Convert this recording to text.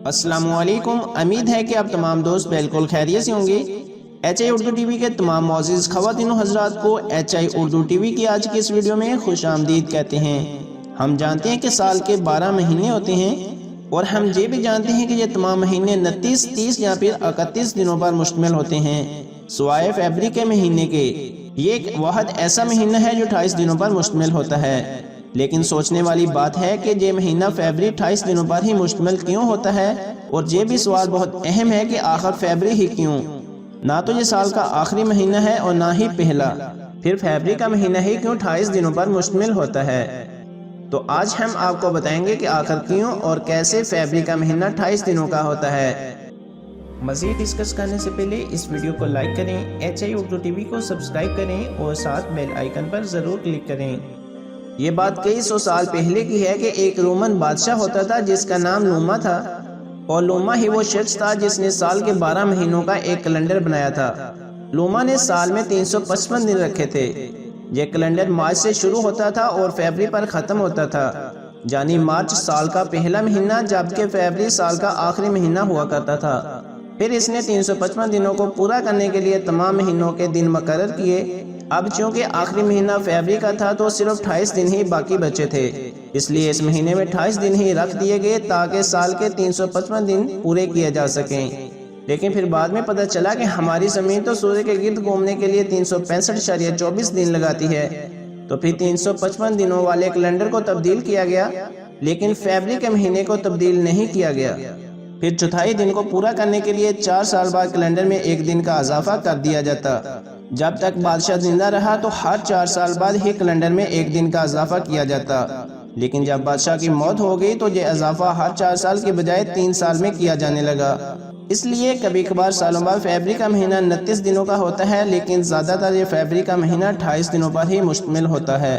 السلام علیکم، امید ہے کہ آپ تمام دوست بالکل خیریت سے ہوں گے۔ H I Urdu TV کے تمام معزز خواتین و حضرات کو H I Urdu TV کی آج کی اس ویڈیو میں خوش آمدید کہتے ہیں۔ ہم جانتے ہیں کہ سال کے 12 مہینے ہوتے ہیں اور ہم یہ بھی جانتے ہیں کہ یہ تمام مہینے 29، 30 یا پھر 31 دنوں پر مشتمل ہوتے ہیں سوائے فیبری کے مہینے کے۔ یہ ایک واحد ایسا مہینہ ہے جو 28 دنوں پر مشتمل ہوتا ہے، لیکن سوچنے والی بات ہے کہ یہ مہینہ فیبری 28 دنوں پر ہی مشتمل کیوں ہوتا ہے، اور یہ بھی سوال بہت اہم ہے کہ آخر فیبری ہی کیوں؟ نہ تو یہ سال کا آخری مہینہ ہے اور نہ ہی پہلا، پھر فیبری کا مہینہ ہی کیوں 28 دنوں پر مشتمل ہوتا ہے؟ تو آج ہم آپ کو بتائیں گے کہ آخر کیوں اور کیسے فیبری کا مہینہ 28 دنوں کا ہوتا ہے۔ مزید ڈسکس کرنے سے پہلے اس ویڈیو کو لائک کریں، H I Urdu TV کو سبسکرائب کریں اور ساتھ بیل آئیکن پر ضرور کلک کریں۔ یہ بات کئی سو سال پہلے کی ہے کہ ایک رومن بادشاہ ہوتا تھا جس کا نام لوما تھا، اور لوما ہی وہ شخص تھا جس نے سال کے 12 مہینوں کا ایک کیلنڈر بنایا تھا۔ لوما نے سال میں 355 دن رکھے تھے۔ یہ کیلنڈر مارچ سے شروع ہوتا تھا اور فیبری پر ختم ہوتا تھا، یعنی مارچ سال کا پہلا مہینہ جبکہ فیبری سال کا آخری مہینہ ہوا کرتا تھا۔ پھر اس نے 355 دنوں کو پورا کرنے کے لیے تمام مہینوں کے دن مقرر کیے۔ اب چونکہ آخری مہینہ فیبری کا تھا تو صرف 28 دن ہی باقی بچے تھے، اس لیے اس مہینے میں 28 دن ہی رکھ دیے گئے تاکہ سال کے 355 دن پورے کیے جا سکیں۔ لیکن پھر بعد میں پتہ چلا کہ ہماری زمین تو سورج کے گرد گھومنے کے لیے 365.24 دن لگاتی ہے، تو پھر 355 دنوں والے کیلنڈر کو تبدیل کیا گیا، لیکن فیبری کے مہینے کو تبدیل نہیں کیا گیا۔ پھر چوتھائی دن کو پورا کرنے کے لیے 4 سال بعد کیلنڈر میں ایک دن کا اضافہ کر دیا جاتا۔ جب تک بادشاہ زندہ رہا تو ہر 4 سال بعد ہی کیلنڈر میں ایک دن کا اضافہ کیا جاتا، لیکن جب بادشاہ کی موت ہو گئی تو یہ اضافہ ہر 4 سال کے بجائے 3 سال میں کیا جانے لگا۔ اس لیے کبھی کبھار سالوں بعد فیبری کا مہینہ 29 دنوں کا ہوتا ہے، لیکن زیادہ تر یہ فیبری کا مہینہ 28 دنوں پر ہی مشتمل ہوتا ہے۔